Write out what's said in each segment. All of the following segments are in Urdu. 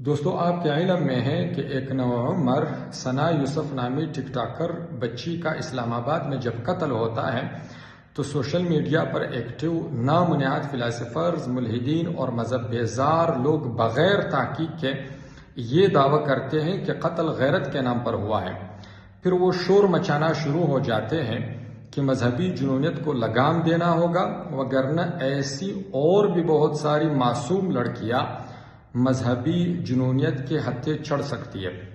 دوستو آپ کے علم میں ہے کہ ایک نوعمر ثنا یوسف نامی ٹک ٹاکر بچی کا اسلام آباد میں جب قتل ہوتا ہے تو سوشل میڈیا پر ایکٹیو نامنیاد فلاسفرز، ملحدین اور مذہب بیزار لوگ بغیر تحقیق کے یہ دعویٰ کرتے ہیں کہ قتل غیرت کے نام پر ہوا ہے۔ پھر وہ شور مچانا شروع ہو جاتے ہیں کہ مذہبی جنونیت کو لگام دینا ہوگا، وگرنہ ایسی اور بھی بہت ساری معصوم لڑکیاں مذہبی جنونیت کے ہتھے چڑھ سکتی ہے۔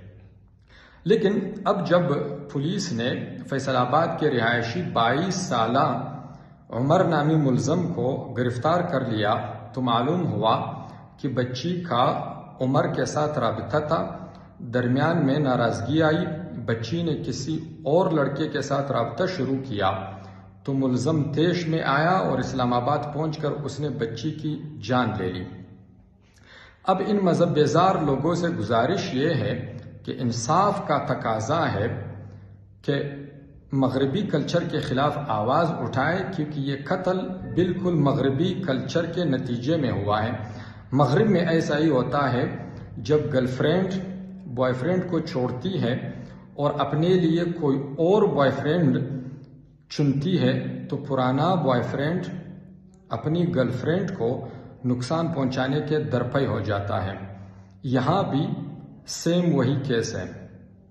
لیکن اب جب پولیس نے فیصل آباد کے رہائشی 22 سالہ عمر نامی ملزم کو گرفتار کر لیا تو معلوم ہوا کہ بچی کا عمر کے ساتھ رابطہ تھا۔ درمیان میں ناراضگی آئی، بچی نے کسی اور لڑکے کے ساتھ رابطہ شروع کیا تو ملزم طیش میں آیا اور اسلام آباد پہنچ کر اس نے بچی کی جان لے لی۔ اب ان مذہب بیزار لوگوں سے گزارش یہ ہے کہ انصاف کا تقاضا ہے کہ مغربی کلچر کے خلاف آواز اٹھائے، کیونکہ یہ قتل بالکل مغربی کلچر کے نتیجے میں ہوا ہے۔ مغرب میں ایسا ہی ہوتا ہے، جب گرل فرینڈ بوائے فرینڈ کو چھوڑتی ہے اور اپنے لیے کوئی اور بوائے فرینڈ چنتی ہے تو پرانا بوائے فرینڈ اپنی گرل فرینڈ کو نقصان پہنچانے کے درپے ہو جاتا ہے۔ یہاں بھی سیم وہی کیس ہے۔